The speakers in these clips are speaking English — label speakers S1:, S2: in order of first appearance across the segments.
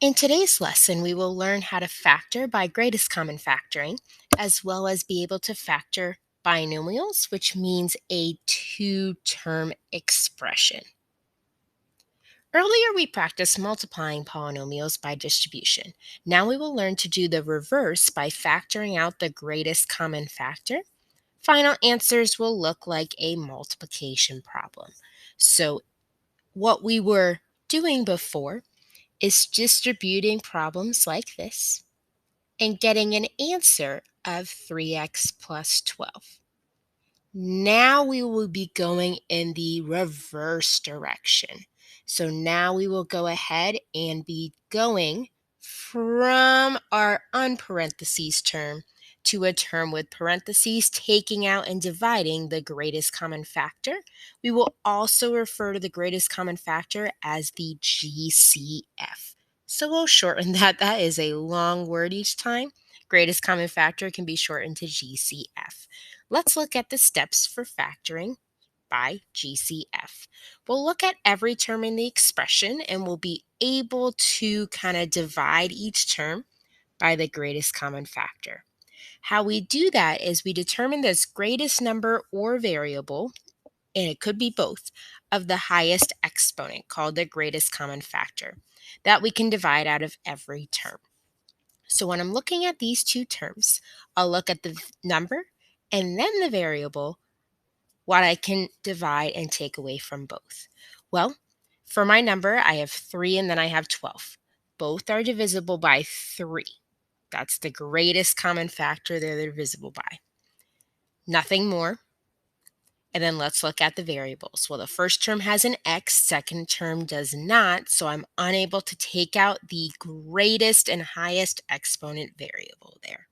S1: In today's lesson, we will learn how to factor by greatest common factoring, as well as be able to factor binomials, which means a two-term expression. Earlier, we practiced multiplying polynomials by distribution. Now we will learn to do the reverse by factoring out the greatest common factor. Final answers will look like a multiplication problem. So what we were doing before is distributing problems like this and getting an answer of 3x plus 12. Now we will be going in the reverse direction. So now we will go ahead and be going from our unparentheses term to a term with parentheses, taking out and dividing the greatest common factor. We will also refer to the greatest common factor as the GCF. So we'll shorten that. That is a long word each time. Greatest common factor can be shortened to GCF. Let's look at the steps for factoring by GCF. We'll look at every term in the expression and we'll be able to kind of divide each term by the greatest common factor. How we do that is we determine the greatest number or variable, and it could be both, of the highest exponent, called the greatest common factor, that we can divide out of every term. So when I'm looking at these two terms, I'll look at the number and then the variable, what I can divide and take away from both. Well, for my number, I have 3 and then I have 12. Both are divisible by 3. That's the greatest common factor they're divisible by. Nothing more. And then let's look at the variables. Well, the first term has an x, second term does not, so I'm unable to take out the greatest and highest exponent variable there.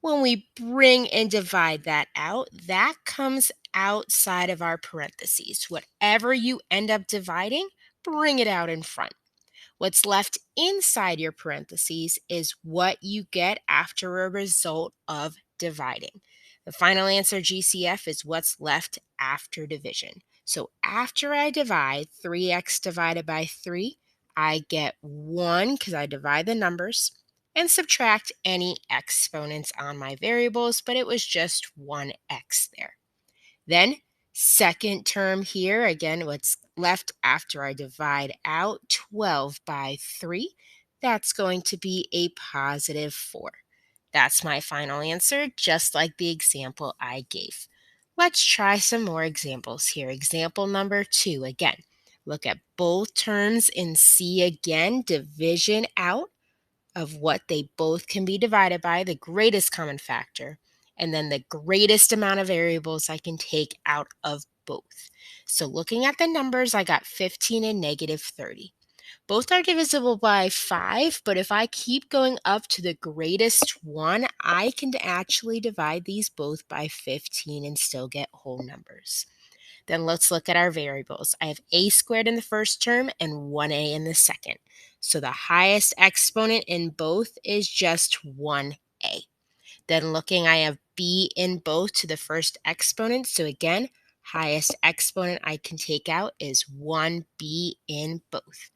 S1: When we bring and divide that out, that comes outside of our parentheses. Whatever you end up dividing, bring it out in front. What's left inside your parentheses is what you get after a result of dividing. The final answer, GCF, is what's left after division. So after I divide 3x divided by 3, I get 1 because I divide the numbers and subtract any exponents on my variables, but it was just 1x there. Then second term here, again, what's left after I divide out 12 by 3, that's going to be a positive 4. That's my final answer, just like the example I gave. Let's try some more examples here. Example number 2, again, look at both terms and see again division out of what they both can be divided by, the greatest common factor, and then the greatest amount of variables I can take out of both. So looking at the numbers, I got 15 and negative 30. Both are divisible by 5, but if I keep going up to the greatest one, I can actually divide these both by 15 and still get whole numbers. Then let's look at our variables. I have a squared in the first term and 1a in the second. So the highest exponent in both is just 1a. Then looking, I have b in both to the first exponent. So again, highest exponent I can take out is 1b in both.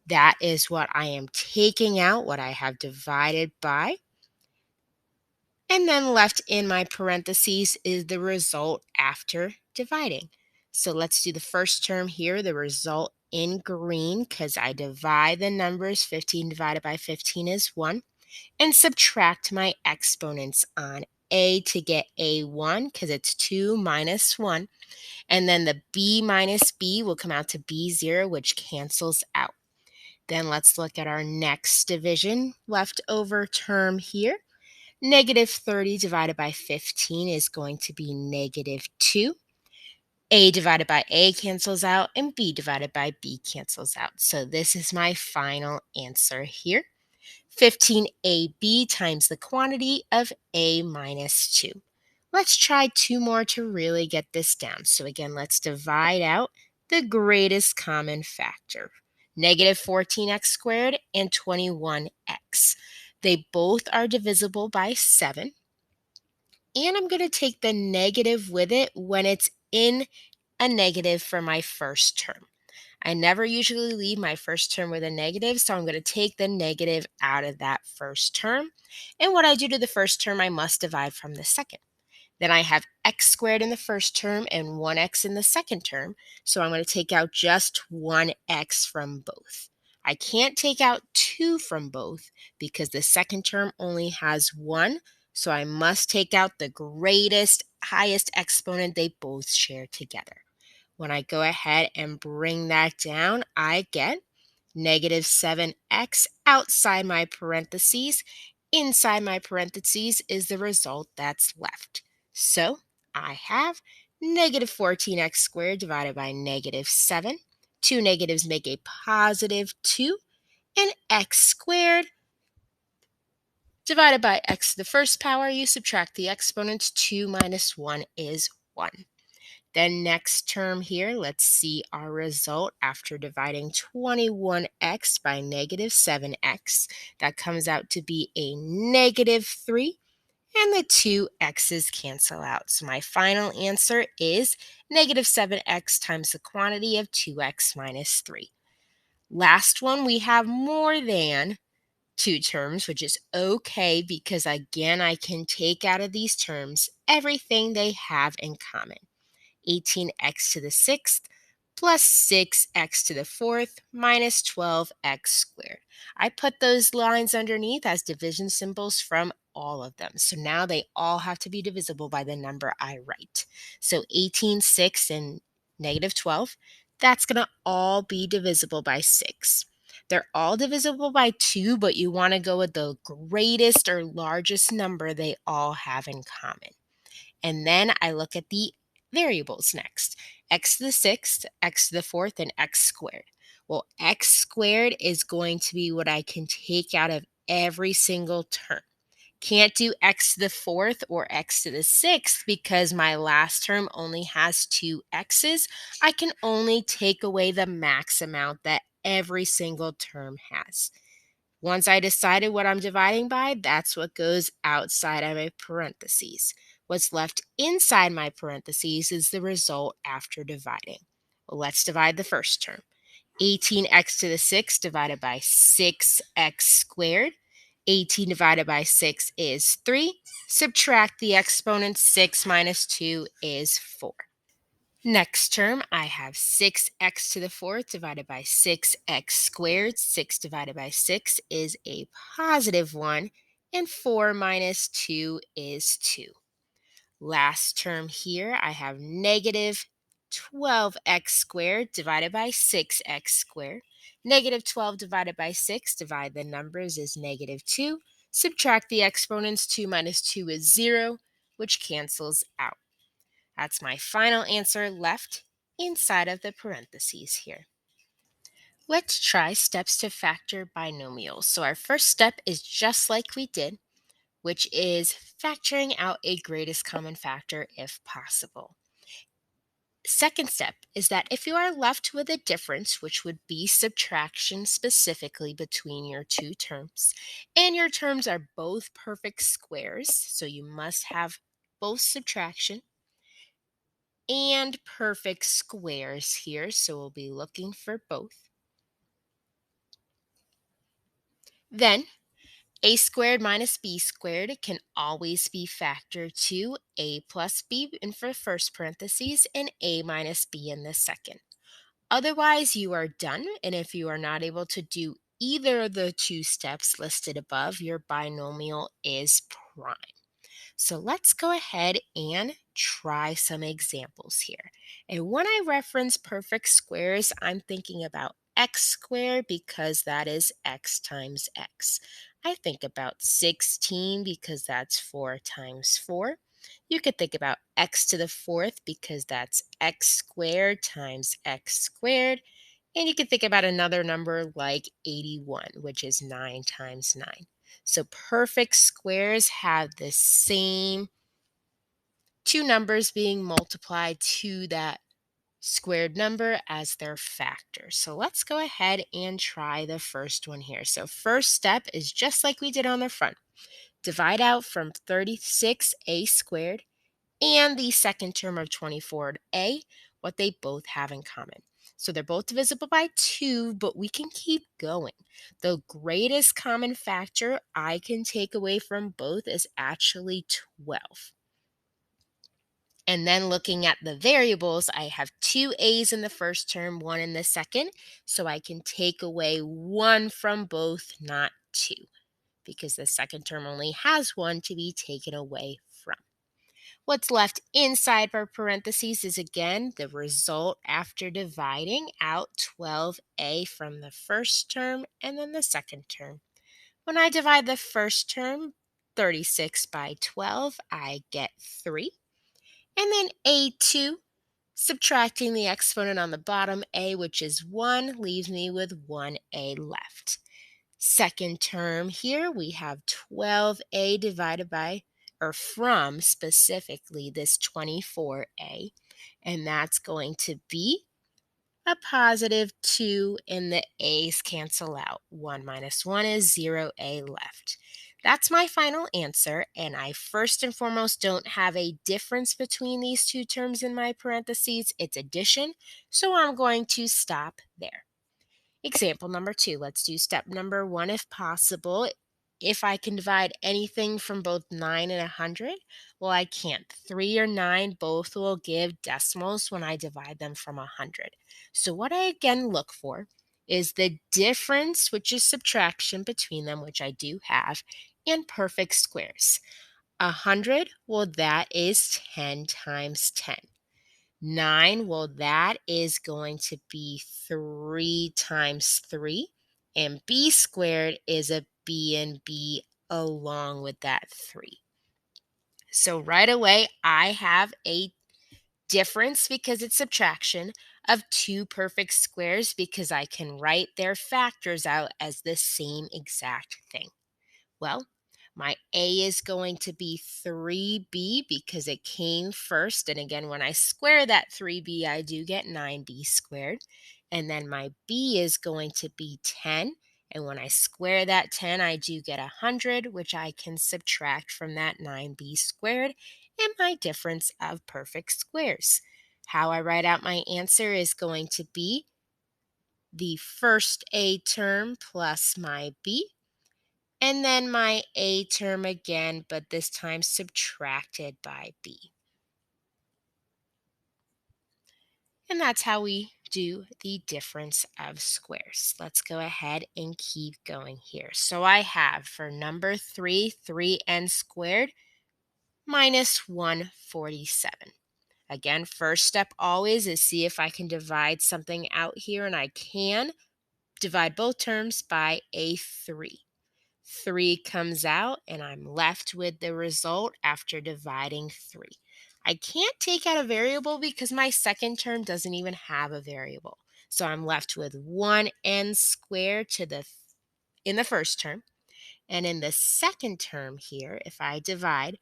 S1: That is what I am taking out, what I have divided by. And then left in my parentheses is the result after dividing. So let's do the first term here, the result in green, because I divide the numbers. 15 divided by 15 is 1. And subtract my exponents on a to get a1, because it's 2 minus 1. And then the b minus b will come out to b0, which cancels out. Then let's look at our next division leftover term here. Negative 30 divided by 15 is going to be negative 2. A divided by A cancels out, and B divided by B cancels out. So this is my final answer here. 15AB times the quantity of A minus 2. Let's try 2 more to really get this down. So again, let's divide out the greatest common factor. Negative 14x squared and 21x. They both are divisible by 7. And I'm going to take the negative with it when it's in a negative for my first term. I never usually leave my first term with a negative, so I'm going to take the negative out of that first term. And what I do to the first term, I must divide from the second. Then I have x squared in the first term and 1x in the second term, so I'm going to take out just 1x from both. I can't take out 2 from both because the second term only has 1, so I must take out the greatest, highest exponent they both share together. When I go ahead and bring that down, I get negative 7x outside my parentheses. Inside my parentheses is the result that's left. So I have negative 14x squared divided by negative 7. Two negatives make a positive 2. And x squared divided by x to the first power, you subtract the exponents. 2 minus 1 is 1. Then next term here, let's see our result after dividing 21x by negative 7x. That comes out to be a negative 3, and the two x's cancel out. So my final answer is negative 7x times the quantity of 2x minus 3. Last one, we have more than two terms, which is okay because again, I can take out of these terms everything they have in common. 18x to the sixth plus 6x to the fourth minus 12x squared. I put those lines underneath as division symbols from all of them. So now they all have to be divisible by the number I write. So 18, 6, and negative 12, that's going to all be divisible by 6. They're all divisible by 2, but you want to go with the greatest or largest number they all have in common. And then I look at the variables next. X to the sixth, x to the fourth, and x squared. Well, x squared is going to be what I can take out of every single term. Can't do x to the fourth or x to the sixth because my last term only has two x's. I can only take away the max amount that every single term has. Once I decided what I'm dividing by, that's what goes outside of my parentheses. What's left inside my parentheses is the result after dividing. Well, let's divide the first term. 18x to the 6th divided by 6x squared. 18 divided by 6 is 3. Subtract the exponent. 6 minus 2 is 4. Next term, I have 6x to the fourth divided by 6x squared. 6 divided by 6 is a positive 1, and 4 minus 2 is 2. Last term here, I have negative 12x squared divided by 6x squared. Negative 12 divided by 6, divide the numbers, is negative 2. Subtract the exponents. 2 minus 2 is 0, which cancels out. That's my final answer left inside of the parentheses here. Let's try steps to factor binomials. So our first step is just like we did, which is factoring out a greatest common factor if possible. Second step is that if you are left with a difference, which would be subtraction specifically between your two terms, and your terms are both perfect squares, so you must have both subtraction and perfect squares here, so we'll be looking for both. Then a squared minus b squared can always be factored to a plus b in the first parentheses and a minus b in the second. Otherwise, you are done, and if you are not able to do either of the two steps listed above, your binomial is prime. So let's go ahead and try some examples here. And when I reference perfect squares, I'm thinking about x squared because that is x times x. I think about 16 because that's 4 times 4. You could think about x to the fourth because that's x squared times x squared. And you could think about another number like 81, which is 9 times 9. So perfect squares have the same two numbers being multiplied to that squared number as their factor. So let's go ahead and try the first one here. So first step is just like we did on the front. Divide out from 36a squared and the second term of 24a, what they both have in common. So they're both divisible by 2, but we can keep going. The greatest common factor I can take away from both is actually 12. And then looking at the variables, I have two a's in the first term, one in the second. So I can take away one from both, not two, because the second term only has one to be taken away from. What's left inside our parentheses is again the result after dividing out 12a from the first term and then the second term. When I divide the first term, 36 by 12, I get 3. And then a2, subtracting the exponent on the bottom a, which is 1, leaves me with 1a left. Second term here, we have 12a divided by, or from specifically this 24a, and that's going to be a positive 2, and the a's cancel out. 1 minus 1 is 0a left. That's my final answer, and I first and foremost don't have a difference between these two terms in my parentheses. It's addition, so I'm going to stop there. Example number 2. Let's do step number 1 if possible. If I can divide anything from both 9 and 100, well, I can't. 3 or 9 both will give decimals when I divide them from 100. So what I again look for is the difference, which is subtraction between them, which I do have, and perfect squares. 100, well, that is 10 times 10. 9, well, that is going to be 3 times 3. And b squared is a b and b along with that 3. So right away, I have a difference because it's subtraction of two perfect squares because I can write their factors out as the same exact thing. Well, my A is going to be 3b because it came first. And again, when I square that 3b, I do get 9b squared. And then my B is going to be 10. And when I square that 10, I do get 100, which I can subtract from that 9b squared and my difference of perfect squares. How I write out my answer is going to be the first A term plus my B, and then my A term again, but this time subtracted by B. And that's how we do the difference of squares. Let's go ahead and keep going here. So I have for number 3, 3n squared minus 147. Again, first step always is see if I can divide something out here, and I can divide both terms by a 3. 3 comes out, and I'm left with the result after dividing 3. I can't take out a variable because my second term doesn't even have a variable. So I'm left with 1n squared in the first term. And in the second term here, if I divide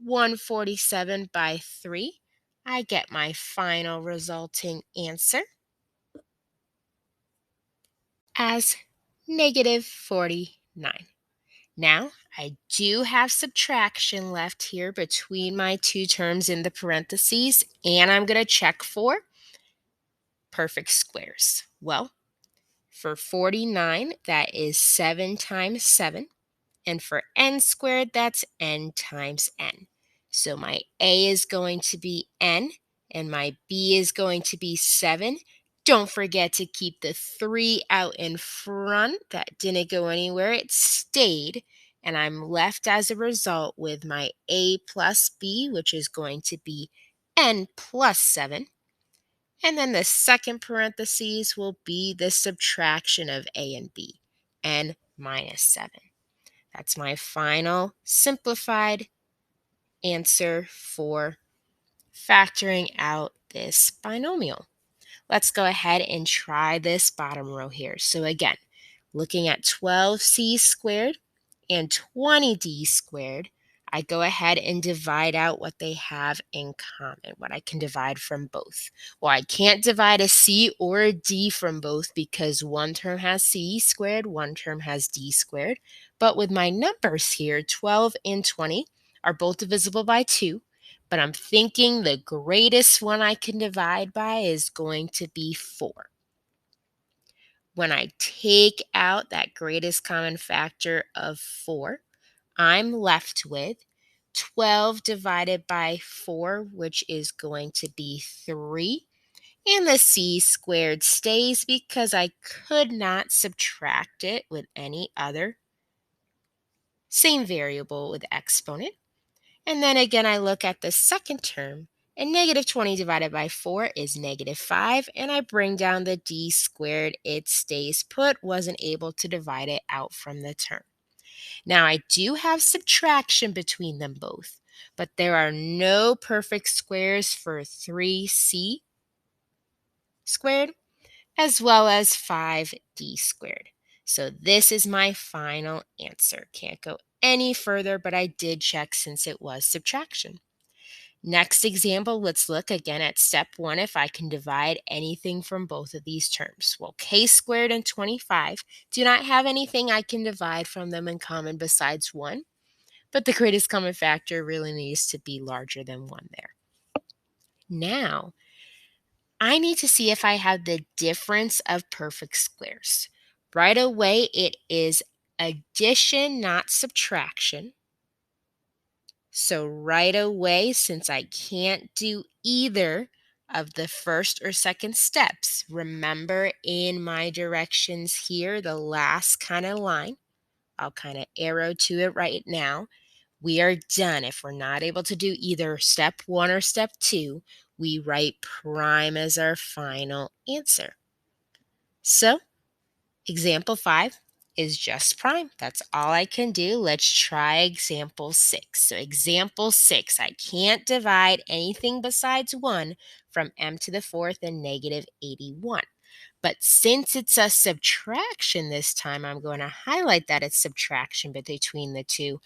S1: 147 by 3, I get my final resulting answer as negative 49. Now, I do have subtraction left here between my two terms in the parentheses, and I'm going to check for perfect squares. Well, for 49, that is 7 times 7. And for n squared, that's n times n. So my A is going to be n, and my B is going to be 7. Don't forget to keep the 3 out in front. That didn't go anywhere. It stayed. And I'm left as a result with my A plus B, which is going to be n plus 7. And then the second parentheses will be the subtraction of A and B, n minus 7. That's my final simplified answer for factoring out this binomial. Let's go ahead and try this bottom row here. So again, looking at 12c squared and 20d squared, I go ahead and divide out what they have in common, what I can divide from both. Well, I can't divide a c or a d from both because one term has c squared, one term has d squared. But with my numbers here, 12 and 20 are both divisible by 2, but I'm thinking the greatest one I can divide by is going to be 4. When I take out that greatest common factor of 4, I'm left with 12 divided by 4, which is going to be 3. And the c squared stays because I could not subtract it with any other same variable with exponent. And then again, I look at the second term, and negative 20 divided by 4 is negative 5, and I bring down the d squared. It stays put, wasn't able to divide it out from the term. Now, I do have subtraction between them both, but there are no perfect squares for 3c squared as well as 5d squared. So this is my final answer. Can't go any further, but I did check since it was subtraction. Next example, let's look again at step 1 if I can divide anything from both of these terms. Well, k squared and 25 do not have anything I can divide from them in common besides 1, but the greatest common factor really needs to be larger than 1 there. Now, I need to see if I have the difference of perfect squares. Right away, it is addition, not subtraction. So right away, since I can't do either of the first or second steps, remember in my directions here, the last kind of line, I'll kind of arrow to it right now. We are done. If we're not able to do either step 1 or step 2, we write prime as our final answer. So example 5 is just prime. That's all I can do. Let's try example 6. So example 6, I can't divide anything besides 1 from m to the 4th and negative 81. But since it's a subtraction this time, I'm going to highlight that it's subtraction between the two.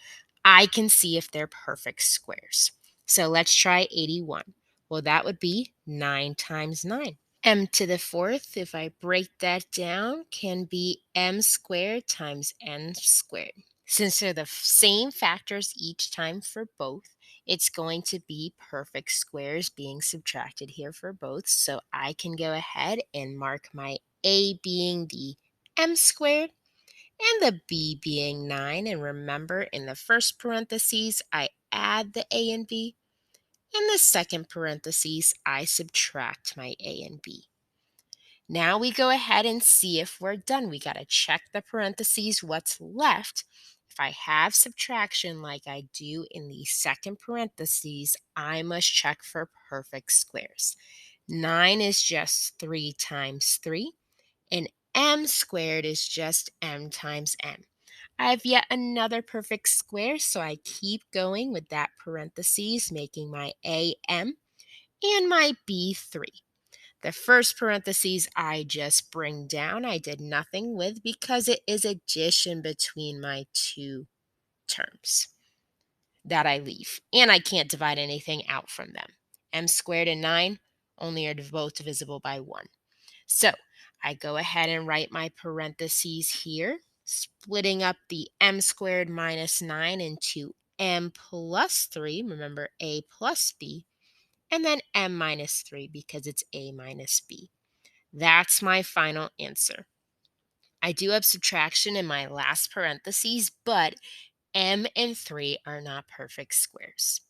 S1: I can see if they're perfect squares. So let's try 81. Well, that would be 9 times 9. M to the 4th, if I break that down, can be m squared times n squared. Since they're the same factors each time for both, it's going to be perfect squares being subtracted here for both. So I can go ahead and mark my a being the m squared and the b being 9. And remember, in the first parentheses, I add the a and b. In the second parentheses, I subtract my a and b. Now we go ahead and see if we're done. We got to check the parentheses, what's left. If I have subtraction like I do in the second parentheses, I must check for perfect squares. 9 is just 3 times 3, and m squared is just m times m. I have yet another perfect square, so I keep going with that parentheses, making my a m and my b 3. The first parentheses I just bring down, I did nothing with because it is addition between my two terms that I leave. And I can't divide anything out from them. M squared and 9 only are both divisible by 1. So I go ahead and write my parentheses here, splitting up the m squared minus 9 into m plus 3. Remember, a plus b. And then m minus 3 because it's a minus b. That's my final answer. I do have subtraction in my last parentheses, but m and 3 are not perfect squares.